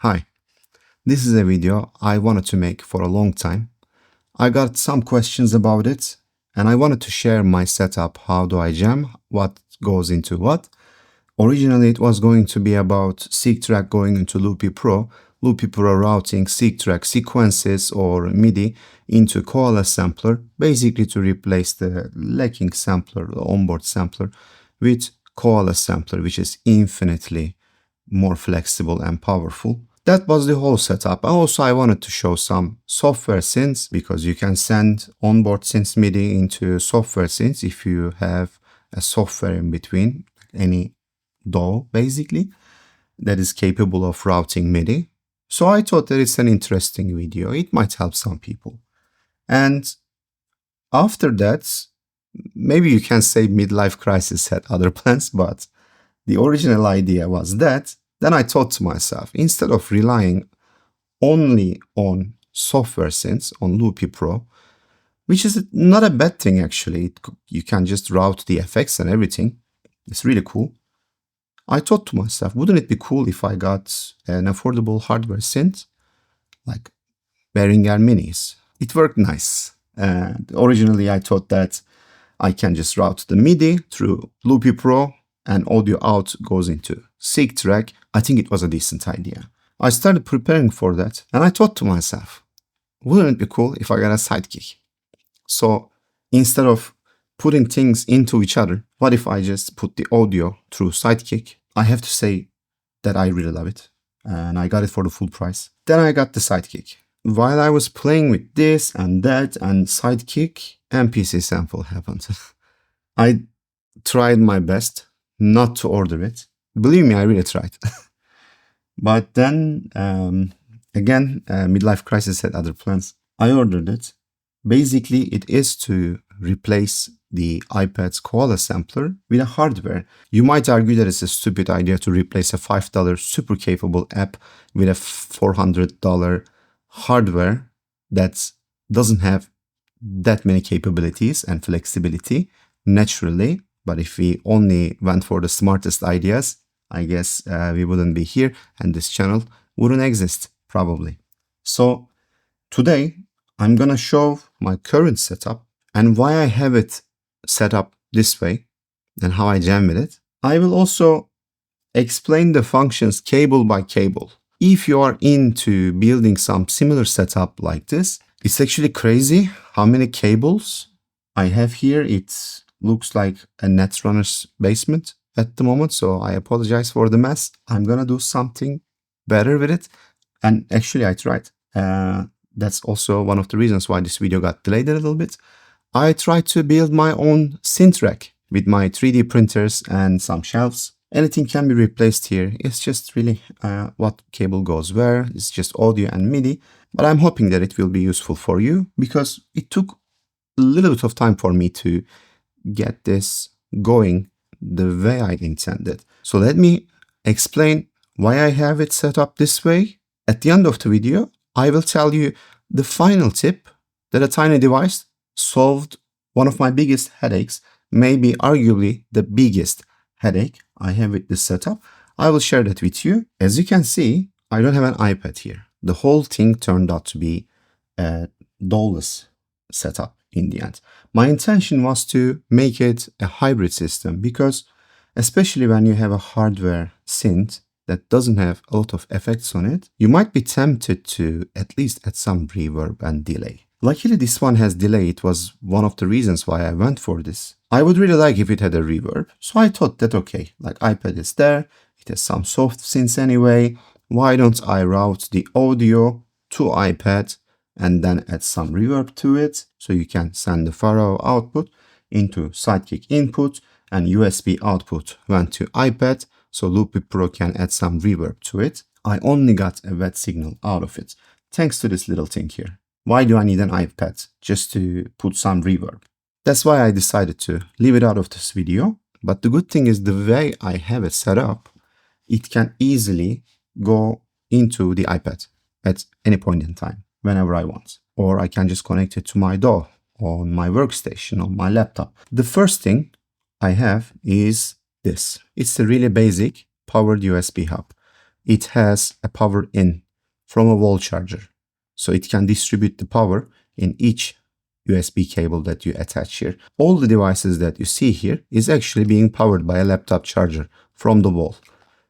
Hi, this is a video I wanted to make for a long time. I got some questions about it and I wanted to share my setup. How do I jam? What goes into what? Originally it was going to be about Seqtrak going into Loopy Pro routing Seqtrak sequences or MIDI into Koala sampler, basically to replace the lacking sampler, the onboard sampler, with Koala sampler, which is infinitely more flexible and powerful. That was the whole setup. Also, I wanted to show some software synths because you can send onboard synths MIDI into software synths if you have a software in between, any DAW basically, that is capable of routing MIDI. So I thought that it's an interesting video. It might help some people. And after that, maybe you can say midlife crisis had other plans, but the original idea was that. Then I thought to myself, instead of relying only on software synths on Loopy Pro, which is not a bad thing actually, you can just route the effects and everything. It's really cool. I thought to myself, wouldn't it be cool if I got an affordable hardware synth like Behringer Minis? It worked nice. Originally, I thought that I can just route the MIDI through Loopy Pro and audio out goes into Seqtrak. I think it was a decent idea. I started preparing for that and I thought to myself, wouldn't it be cool if I got a Sidekick? So instead of putting things into each other, what if I just put the audio through Sidekick? I have to say that I really love it and I got it for the full price. Then I got the Sidekick. While I was playing with this and that and Sidekick, MPC Sample happened. I tried my best not to order it. Believe me, I really tried. But then, again, midlife crisis had other plans. I ordered it. Basically, it is to replace the iPad's Koala sampler with a hardware. You might argue that it's a stupid idea to replace a $5 super capable app with a $400 hardware that doesn't have that many capabilities and flexibility naturally. But if we only went for the smartest ideas, I guess we wouldn't be here and this channel wouldn't exist, probably. So today, I'm gonna show my current setup and why I have it set up this way and how I jam with it. I will also explain the functions cable by cable. If you are into building some similar setup like this, it's actually crazy how many cables I have here. It looks like a Netrunner's basement at the moment, so I apologize for the mess. I'm gonna do something better with it, and actually I tried. That's also one of the reasons why this video got delayed a little bit. I tried to build my own synth rack with my 3D printers and some shelves. Anything can be replaced here. It's just really what cable goes where. It's just audio and MIDI, but I'm hoping that it will be useful for you because it took a little bit of time for me to get this going the way I intended. So let me explain why I have it set up this way. At the end of the video, I will tell you the final tip that a tiny device solved one of my biggest headaches, maybe arguably the biggest headache I have with this setup. I will share that with you. As you can see, I don't have an iPad here. The whole thing turned out to be a Dawless setup in the end. My intention was to make it a hybrid system because especially when you have a hardware synth that doesn't have a lot of effects on it, you might be tempted to at least add some reverb and delay. Luckily, this one has delay. It was one of the reasons why I went for this. I would really like if it had a reverb. So I thought that, okay, like iPad is there, it has some soft synths anyway. Why don't I route the audio to iPad and then add some reverb to it? So you can send the Phara-o output into Sidekick input and USB output went to iPad. So Loopy Pro can add some reverb to it. I only got a wet signal out of it, thanks to this little thing here. Why do I need an iPad? Just to put some reverb. That's why I decided to leave it out of this video. But the good thing is the way I have it set up, it can easily go into the iPad at any point in time, whenever I want. Or I can just connect it to my DAW on my workstation, on my laptop. The first thing I have is this. It's a really basic powered USB hub. it has a power in from a wall charger. So it can distribute the power in each USB cable that you attach here. All the devices that you see here is actually being powered by a laptop charger from the wall.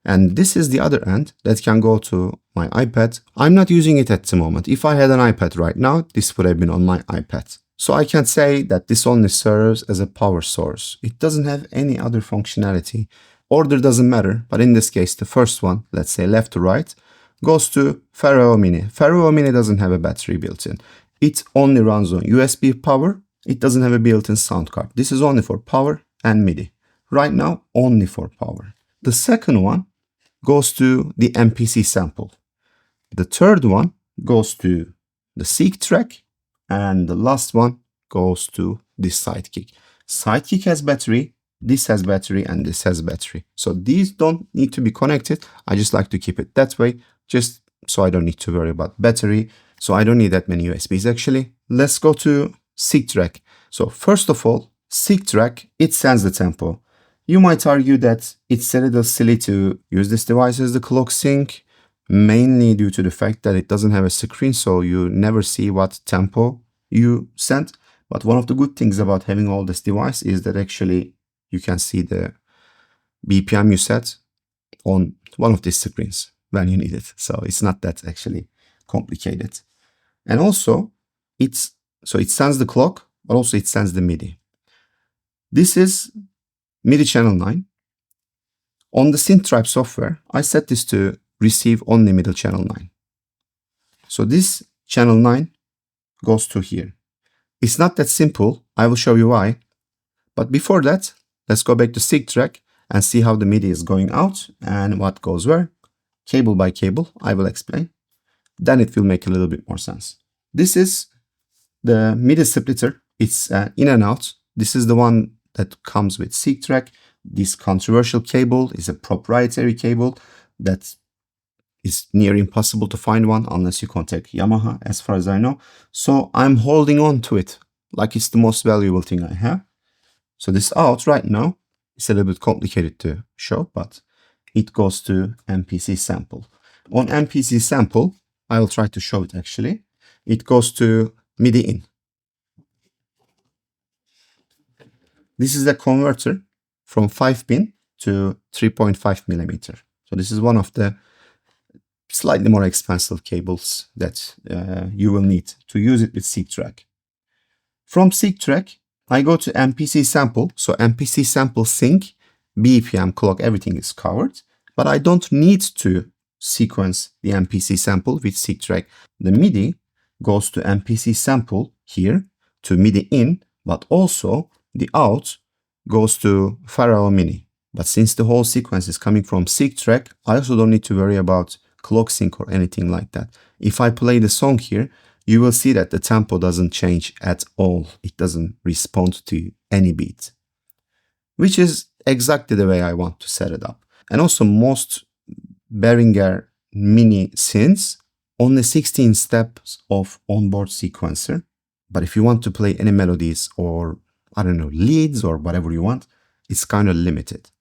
And this is the other end that can go to my iPad. I'm not using it at the moment. If I had an iPad right now, this would have been on my iPad. So I can say that this only serves as a power source. It doesn't have any other functionality. Order doesn't matter, but in this case, the first one, let's say left to right, goes to Phara-o Mini. Phara-o Mini doesn't have a battery built in. It only runs on USB power. It doesn't have a built-in sound card. This is only for power and MIDI. Right now, only for power. The second one goes to the MPC Sample. The third one goes to the Seqtrak, and the last one goes to the Sidekick. Sidekick has battery, this has battery, and this has battery. So these don't need to be connected. I just like to keep it that way, just so I don't need to worry about battery. So I don't need that many USBs actually. Let's go to Seqtrak. So first of all, Seqtrak, it sends the tempo. You might argue that it's a little silly to use this device as the clock sync, mainly due to the fact that it doesn't have a screen, so you never see what tempo you sent. But one of the good things about having all this device is that actually you can see the BPM you set on one of these screens when you need it. So it's not that actually complicated. And also it sends the clock, but also it sends the MIDI. This is MIDI channel 9. On the Synth software, I set this to receive only middle channel 9. So this channel 9 goes to here. It's not that simple. I will show you why. But before that, let's go back to Seqtrak and see how the MIDI is going out and what goes where. Cable by cable, I will explain. Then it will make a little bit more sense. This is the MIDI splitter. It's in and out. This is the one that comes with Seqtrak. This controversial cable is a proprietary cable that is near impossible to find one unless you contact Yamaha, as far as I know. So I'm holding on to it like it's the most valuable thing I have. So this out right now, it's a little bit complicated to show, but it goes to MPC Sample. On MPC Sample, I will try to show it actually. It goes to MIDI in. This is a converter from 5-pin to 3.5 millimeter. So this is one of the slightly more expensive cables that you will need to use it with Seqtrak. From Seqtrak, I go to MPC Sample. So MPC Sample sync, BPM, clock, everything is covered. But I don't need to sequence the MPC Sample with Seqtrak. The MIDI goes to MPC Sample here to MIDI in, but also the out goes to Phara-o Mini. But since the whole sequence is coming from Seqtrak, I also don't need to worry about clock sync or anything like that. If I play the song here, you will see that the tempo doesn't change at all. It doesn't respond to any beat, which is exactly the way I want to set it up. And also most Behringer Mini synths only 16 steps of onboard sequencer. But if you want to play any melodies or I don't know, leads or whatever you want, it's kind of limited.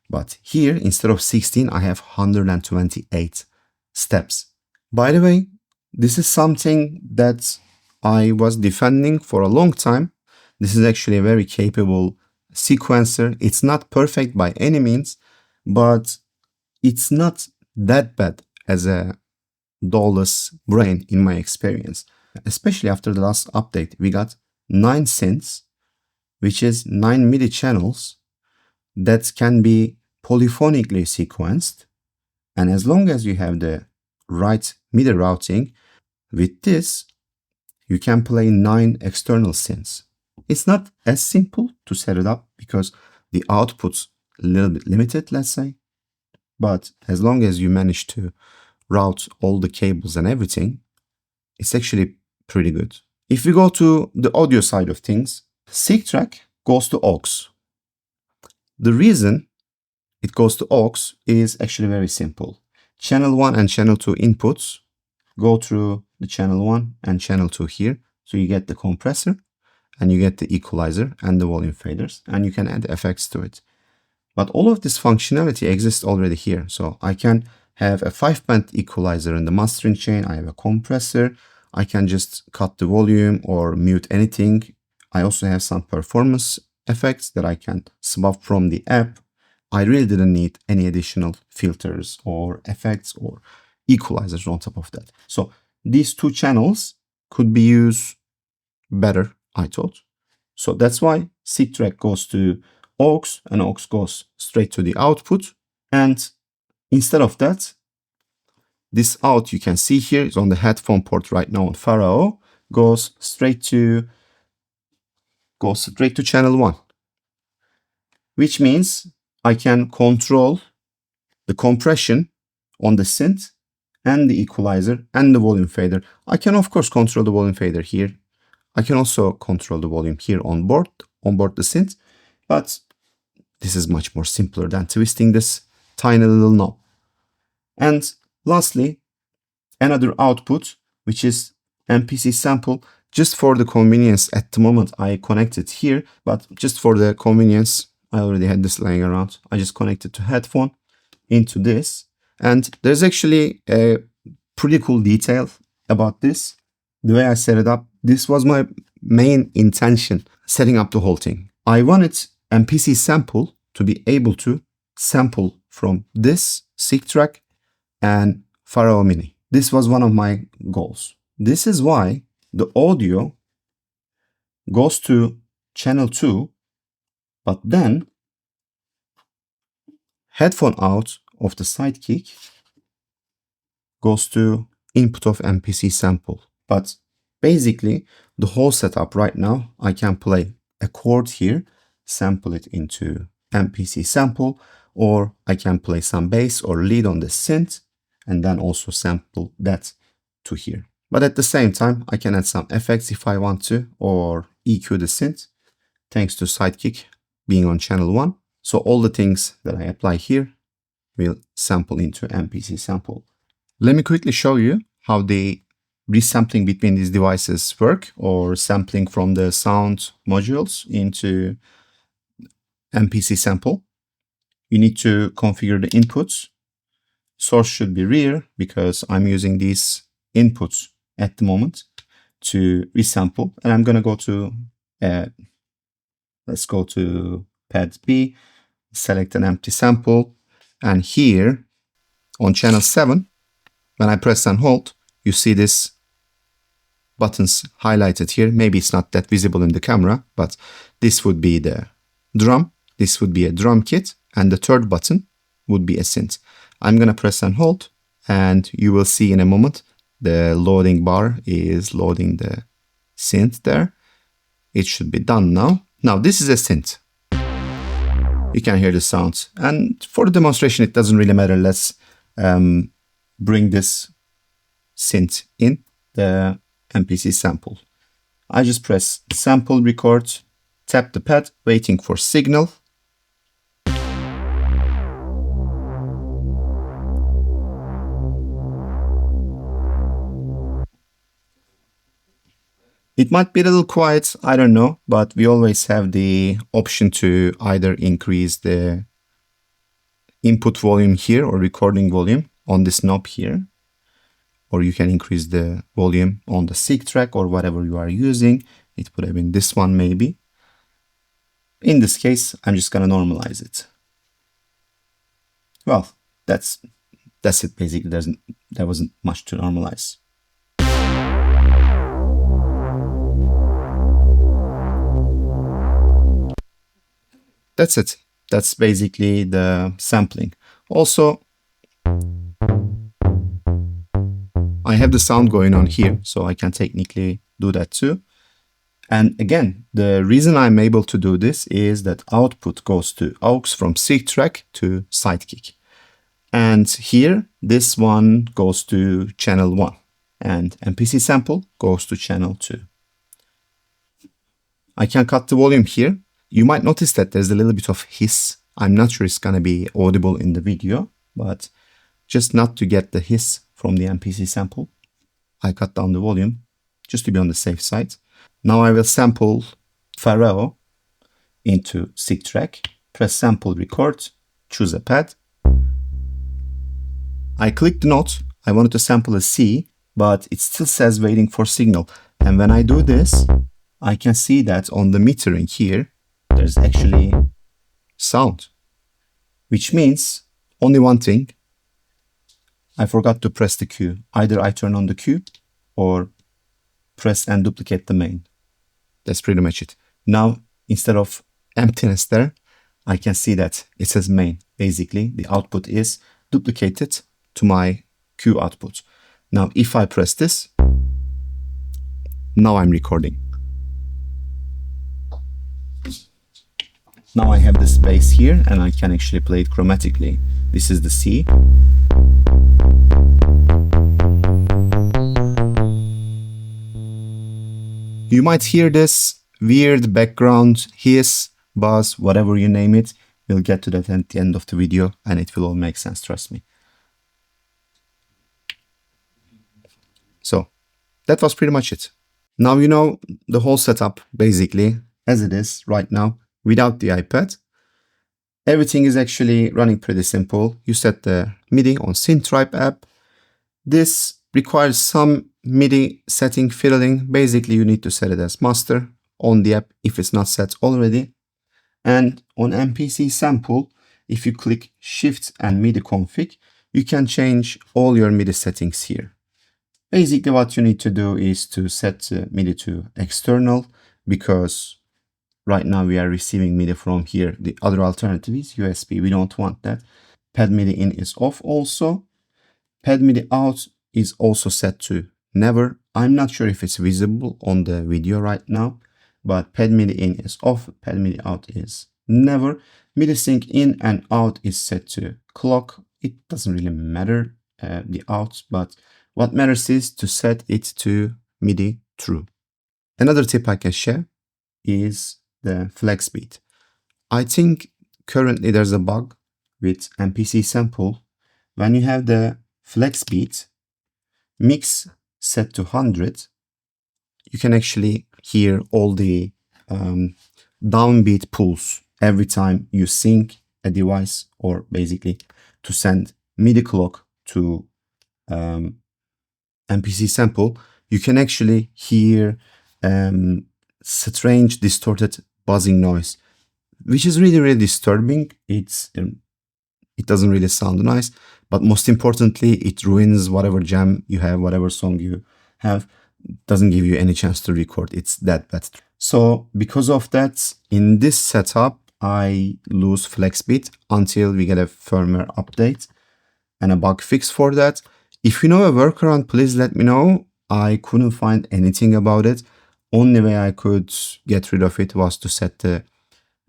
But here, instead of 16, I have 128 steps. By the way, this is something that I was defending for a long time. This is actually a very capable sequencer. It's not perfect by any means, but it's not that bad as a Dawless brain in my experience. Especially after the last update, we got 9 synths, which is 9 MIDI channels that can be polyphonically sequenced. And as long as you have the right MIDI routing, with this, you can play 9 external synths. It's not as simple to set it up because the output's a little bit limited, let's say. But as long as you manage to route all the cables and everything, it's actually pretty good. If we go to the audio side of things, Seqtrak goes to aux. The reason it goes to aux is actually very simple. Channel 1 and channel 2 inputs go through the channel 1 and channel 2 here. So you get the compressor and you get the equalizer and the volume faders, and you can add effects to it. But all of this functionality exists already here. So I can have a 5-band equalizer in the mastering chain. I have a compressor. I can just cut the volume or mute anything. I also have some performance effects that I can swap from the app. I really didn't need any additional filters or effects or equalizers on top of that. So these two channels could be used better, I thought. So that's why Seqtrak goes to aux and aux goes straight to the output. And instead of that, this out you can see here is on the headphone port right now on Phara-o, goes straight to channel 1, which means I can control the compression on the synth and the equalizer and the volume fader. I can of course control the volume fader here. I can also control the volume here on board the synth, but this is much more simpler than twisting this tiny little knob. And lastly, another output, which is MPC Sample. Just for the convenience, at the moment I connected here, but just for the convenience, I already had this laying around. I just connected to headphone into this. And there's actually a pretty cool detail about this. The way I set it up, this was my main intention, setting up the whole thing. I wanted MPC Sample to be able to sample from this Seqtrak and Phara-o Mini. This was one of my goals. This is why the audio goes to channel 2, but then headphone out of the Sidekick goes to input of MPC Sample. But basically, the whole setup right now, I can play a chord here, sample it into MPC Sample, or I can play some bass or lead on the synth, and then also sample that to here. But at the same time, I can add some effects if I want to, or EQ the synth, thanks to Sidekick being on channel 1. So all the things that I apply here will sample into MPC Sample. Let me quickly show you how the resampling between these devices work, or sampling from the sound modules into MPC Sample. You need to configure the inputs. Source should be rear because I'm using these inputs at the moment to resample. And I'm going to go to, let's go to pad B, select an empty sample. And here on channel 7, when I press and hold, you see this buttons highlighted here. Maybe it's not that visible in the camera, but this would be the drum. This would be a drum kit. And the third button would be a synth. I'm going to press and hold, and you will see in a moment the loading bar is loading the synth there. It should be done now. Now this is a synth. You can hear the sounds. And for the demonstration, it doesn't really matter. Let's bring this synth in the MPC Sample. I just press sample record, tap the pad, waiting for signal. It might be a little quiet, I don't know, but we always have the option to either increase the input volume here or recording volume on this knob here, or you can increase the volume on the Seqtrak or whatever you are using. It would have been this one maybe. In this case, I'm just gonna normalize it. Well, that's it basically. There wasn't much to normalize. That's it. That's basically the sampling. Also, I have the sound going on here, so I can technically do that too. And again, the reason I'm able to do this is that output goes to aux from Seqtrak to Sidekick. And here, this one goes to channel 1. And MPC Sample goes to channel 2. I can cut the volume here. You might notice that there's a little bit of hiss. I'm not sure it's going to be audible in the video, but just not to get the hiss from the MPC Sample, I cut down the volume just to be on the safe side. Now I will sample Phara-o into Seqtrak, press sample record, choose a pad. I clicked the note. I wanted to sample a C, but it still says waiting for signal. And when I do this, I can see that on the metering here, there's actually sound, which means only one thing. I forgot to press the Q. Either I turn on the Q or press and duplicate the main. That's pretty much it. Now, instead of emptiness there, I can see that it says main. Basically, the output is duplicated to my Q output. Now, if I press this, now I'm recording. Now I have the space here and I can actually play it chromatically. This is the C. You might hear this weird background hiss, buzz, whatever you name it. We'll get to that at the end of the video and it will all make sense, trust me. So that was pretty much it. Now you know the whole setup basically as it is right now without the iPad. Everything is actually running pretty simple. You set the MIDI on Synthtribe app. This requires some MIDI setting fiddling. Basically, you need to set it as master on the app if it's not set already. And on MPC Sample, if you click Shift and MIDI config, you can change all your MIDI settings here. Basically, what you need to do is to set MIDI to external because right now we are receiving MIDI from here. The other alternative is USB. We don't want that. Pad MIDI in is off also. Pad MIDI out is also set to never. I'm not sure if it's visible on the video right now, but pad MIDI in is off. Pad MIDI out is never. MIDI sync in and out is set to clock. It doesn't really matter the out, but what matters is to set it to MIDI true. Another tip I can share is the flex beat. I think currently there's a bug with MPC Sample. When you have the flex beat mix set to 100, you can actually hear all the downbeat pulse every time you sync a device, or basically to send MIDI clock to MPC Sample. You can actually hear strange distorted buzzing noise, which is really disturbing. It doesn't really sound nice, but most importantly, it ruins whatever jam you have, whatever song you have. Doesn't give you any chance to record. It's that bad. So because of that, in this setup, I lose flex beat until we get a firmware update and a bug fix for that. If you know a workaround, please let me know. I couldn't find anything about it. Only way I could get rid of it was to set the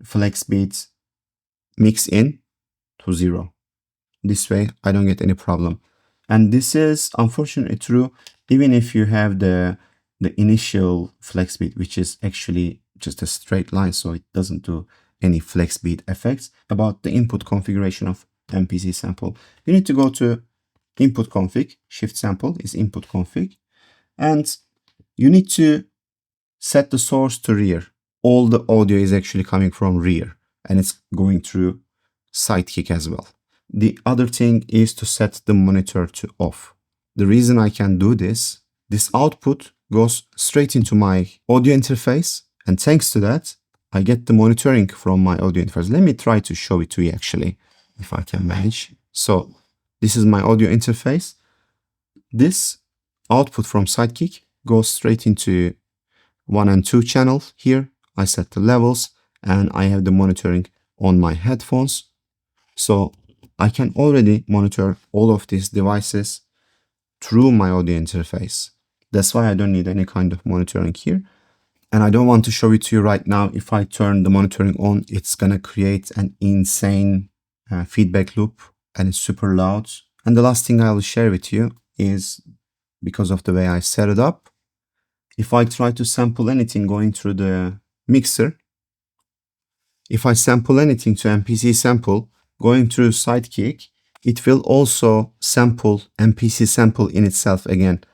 flex beat mix in to 0. This way I don't get any problem. And this is unfortunately true even if you have the initial flex beat, which is actually just a straight line, so it doesn't do any flex beat effects. About the input configuration of MPC Sample, you need to go to input config. Shift sample is input config, and you need to set the source to rear. All the audio is actually coming from rear and it's going through Sidekick as well. The other thing is to set the monitor to off. The reason I can do this output goes straight into my audio interface, and thanks to that, I get the monitoring from my audio interface. Let me try to show it to you actually, if I can manage. So this is my audio interface. This output from Sidekick goes straight into 1 and 2 channels here. I set the levels and I have the monitoring on my headphones. So I can already monitor all of these devices through my audio interface. That's why I don't need any kind of monitoring here. And I don't want to show it to you right now. If I turn the monitoring on, it's gonna create an insane feedback loop and it's super loud. And the last thing I will share with you is, because of the way I set it up, if I try to sample anything going through the mixer, if I sample anything to MPC Sample going through Sidekick, it will also sample MPC Sample in itself again,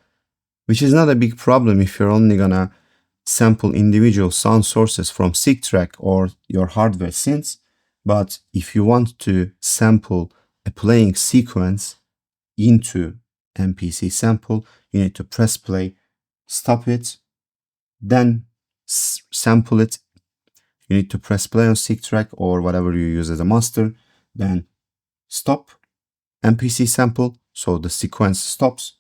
which is not a big problem if you're only gonna sample individual sound sources from Seqtrak or your hardware synths. But if you want to sample a playing sequence into MPC Sample, you need to press play, stop it, then sample it. You need to press play on Seqtrak or whatever you use as a master, then stop MPC Sample, so the sequence stops,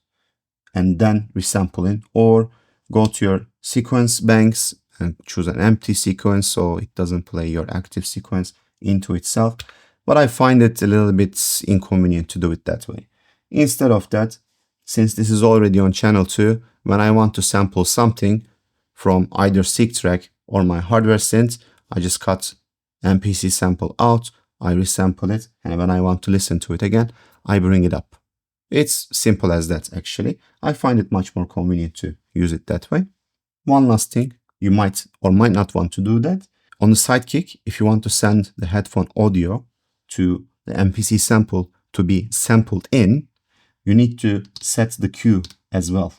and then resampling, or go to your sequence banks and choose an empty sequence so it doesn't play your active sequence into itself. But I find it a little bit inconvenient to do it that way. Instead of that, since this is already on channel 2, when I want to sample something from either Seqtrak or my hardware synth, I just cut MPC Sample out, I resample it, and when I want to listen to it again, I bring it up. It's simple as that actually. I find it much more convenient to use it that way. One last thing, you might or might not want to do that. On the Sidekick, if you want to send the headphone audio to the MPC Sample to be sampled in, you need to set the Q as well.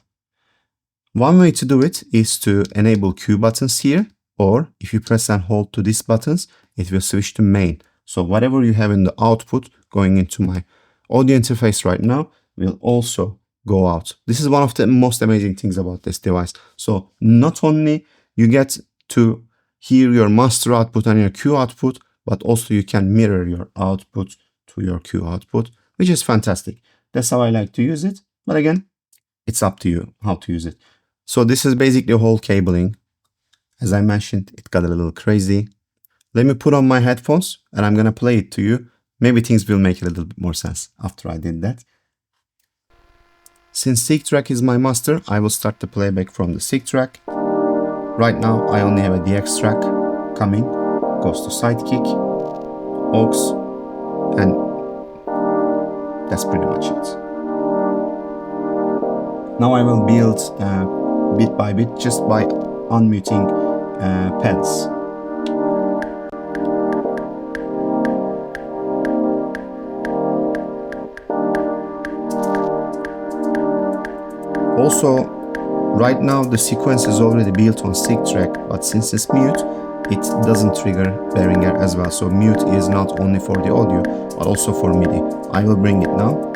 One way to do it is to enable Q buttons here, or if you press and hold to these buttons, it will switch to main. So whatever you have in the output going into my audio interface right now will also go out. This is one of the most amazing things about this device. So not only you get to hear your master output and your Q output, but also you can mirror your output to your Q output, which is fantastic. That's how I like to use it. But again, it's up to you how to use it. So this is basically the whole cabling. As I mentioned, it got a little crazy. Let me put on my headphones and I'm gonna play it to you. Maybe things will make a little bit more sense after I did that. Since Seqtrak is my master, I will start the playback from the Seqtrak. Right now, I only have a DX track coming. Goes to Sidekick, aux, and that's pretty much it. Now I will build bit by bit just by unmuting pads. Also, right now the sequence is already built on Seqtrak, but since it's mute, it doesn't trigger Behringer as well. So mute is not only for the audio, but also for MIDI. I will bring it now.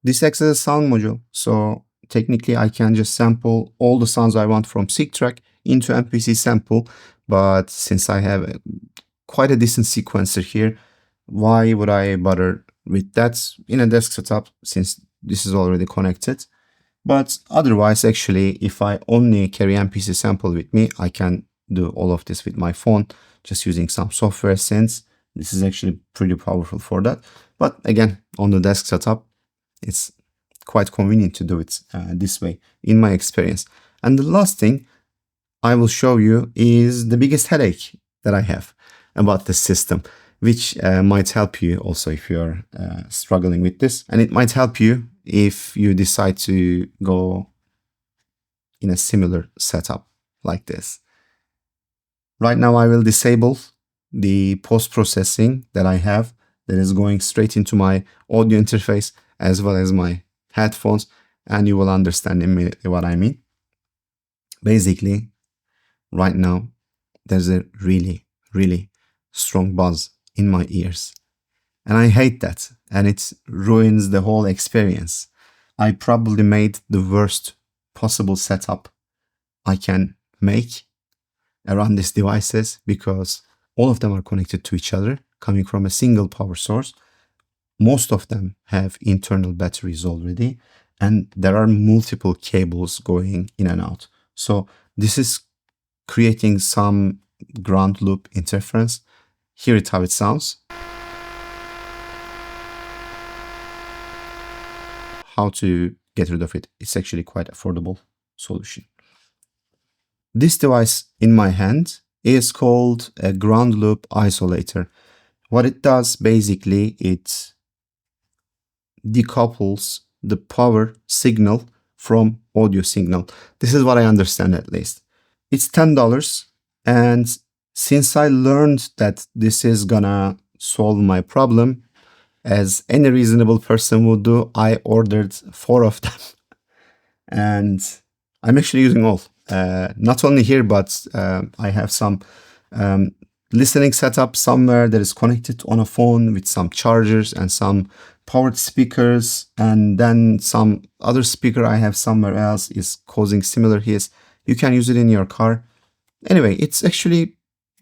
This acts as a sound module, so technically I can just sample all the sounds I want from Seqtrak into MPC Sample, but since I have quite a decent sequencer here, why would I bother with that in a desk setup since this is already connected? But otherwise, actually, if I only carry MPC Sample with me, I can do all of this with my phone, just using some software synths. This is actually pretty powerful for that. But again, on the desk setup, it's quite convenient to do it this way, in my experience. And the last thing I will show you is the biggest headache that I have about this system, which might help you also if you're struggling with this. And it might help you if you decide to go in a similar setup like this. Right now I will disable the post-processing that I have that is going straight into my audio interface as well as my headphones, and you will understand immediately what I mean. Basically, right now, there's a really, really strong buzz in my ears. And I hate that. And it ruins the whole experience. I probably made the worst possible setup I can make around these devices because all of them are connected to each other, coming from a single power source. Most of them have internal batteries already, and there are multiple cables going in and out. So this is creating some ground loop interference. Hear it how it sounds. How to get rid of it? It's actually quite affordable solution. This device in my hand is called a ground loop isolator. What it does basically, it decouples the power signal from audio signal. This is what I understand at least. It's $10, and since I learned that this is gonna solve my problem, as any reasonable person would do, I ordered 4 of them. And I'm actually using all. Not only here, but I have some listening setup somewhere that is connected on a phone with some chargers and some powered speakers, and then some other speaker I have somewhere else is causing similar hiss. You can use it in your car. Anyway, it's actually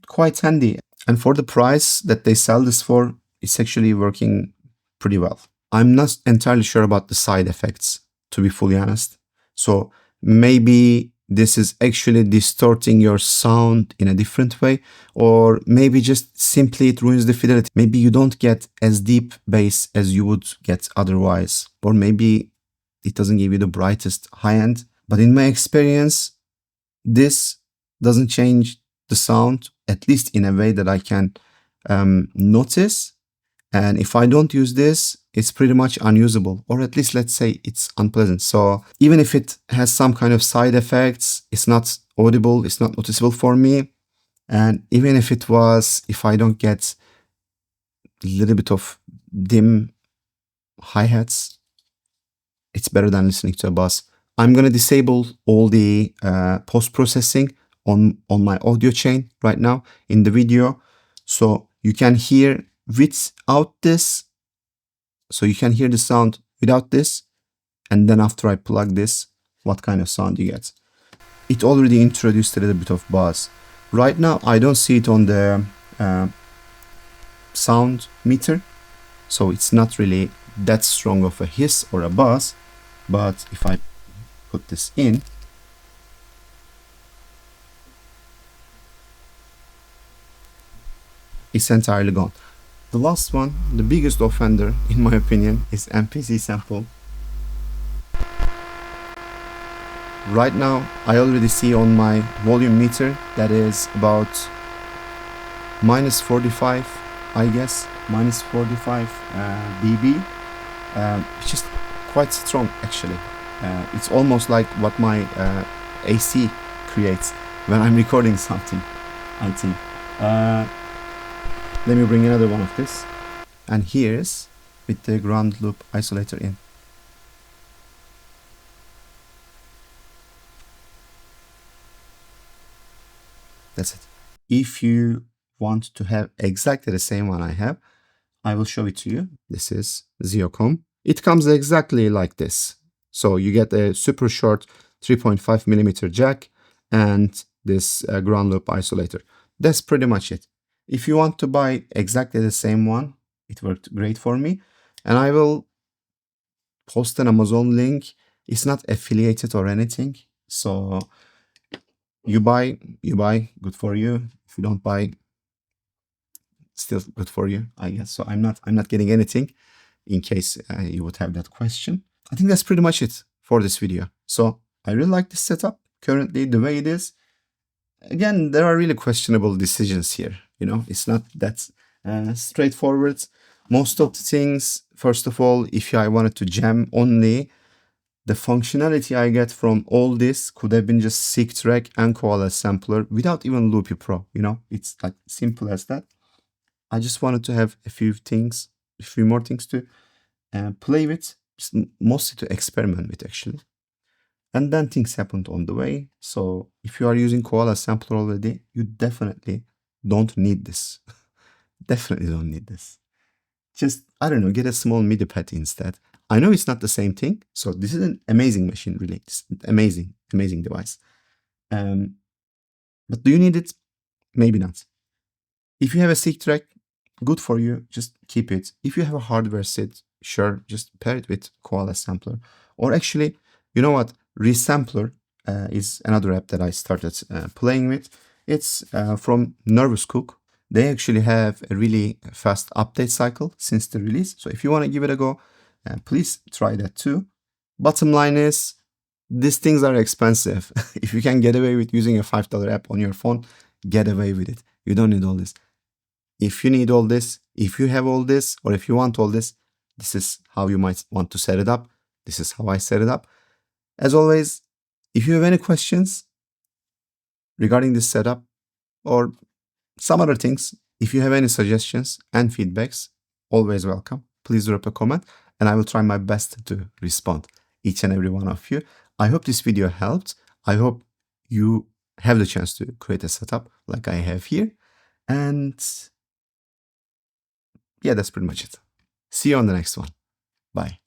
quite handy. And for the price that they sell this for, it's actually working pretty well. I'm not entirely sure about the side effects, to be fully honest. So maybe this is actually distorting your sound in a different way, or maybe just simply it ruins the fidelity. Maybe you don't get as deep bass as you would get otherwise, or maybe it doesn't give you the brightest high end. But in my experience, this doesn't change the sound, at least in a way that I can notice. And if I don't use this, it's pretty much unusable, or at least let's say it's unpleasant. So even if it has some kind of side effects, it's not audible, it's not noticeable for me. And even if it was, if I don't get a little bit of dim hi-hats, it's better than listening to a bass. I'm going to disable all the post-processing on my audio chain right now in the video. So you can hear without this. So you can hear the sound without this. And then after I plug this, what kind of sound you get. It already introduced a little bit of buzz. Right now, I don't see it on the sound meter. So it's not really that strong of a hiss or a buzz. But if I put this in, it's entirely gone. The last one, the biggest offender in my opinion, is MPC Sample. Right now, I already see on my volume meter that is about -45, I guess, -45 dB, which is quite strong actually. It's almost like what my AC creates when I'm recording something, I think. Let me bring another one of this. And here's with the ground loop isolator in. That's it. If you want to have exactly the same one I have, I will show it to you. This is Zeocom. It comes exactly like this. So you get a super short 3.5 millimeter jack and this ground loop isolator. That's pretty much it. If you want to buy exactly the same one, it worked great for me. And I will post an Amazon link. It's not affiliated or anything. So you buy, good for you. If you don't buy, still good for you, I guess. So I'm not getting anything in case you would have that question. I think that's pretty much it for this video. So I really like this setup currently the way it is. Again, there are really questionable decisions here. You know, it's not that straightforward. Most of the things, first of all, if I wanted to jam only, the functionality I get from all this could have been just Seqtrak and Koala sampler without even Loopy Pro. You know, it's like simple as that. I just wanted to have a few more things to play with, mostly to experiment with actually. And then things happened on the way. So if you are using Koala Sampler already, you definitely don't need this. Definitely don't need this. Just, I don't know, get a small MIDI pad instead. I know it's not the same thing. So this is an amazing machine, really. It's amazing, amazing device. But do you need it? Maybe not. If you have a Seqtrak, good for you. Just keep it. If you have a hardware set, sure, just pair it with Koala Sampler. Or actually, you know what? Resampler is another app that I started playing with. It's from Nervous Cook. They actually have a really fast update cycle since the release. So if you want to give it a go, please try that too. Bottom line is, these things are expensive. If you can get away with using a $5 app on your phone, get away with it. You don't need all this. If you need all this, if you have all this, or if you want all this, this is how you might want to set it up. This is how I set it up. As always, if you have any questions regarding this setup or some other things, if you have any suggestions and feedbacks, always welcome. Please drop a comment and I will try my best to respond, each and every one of you. I hope this video helped. I hope you have the chance to create a setup like I have here. And yeah, that's pretty much it. See you on the next one. Bye.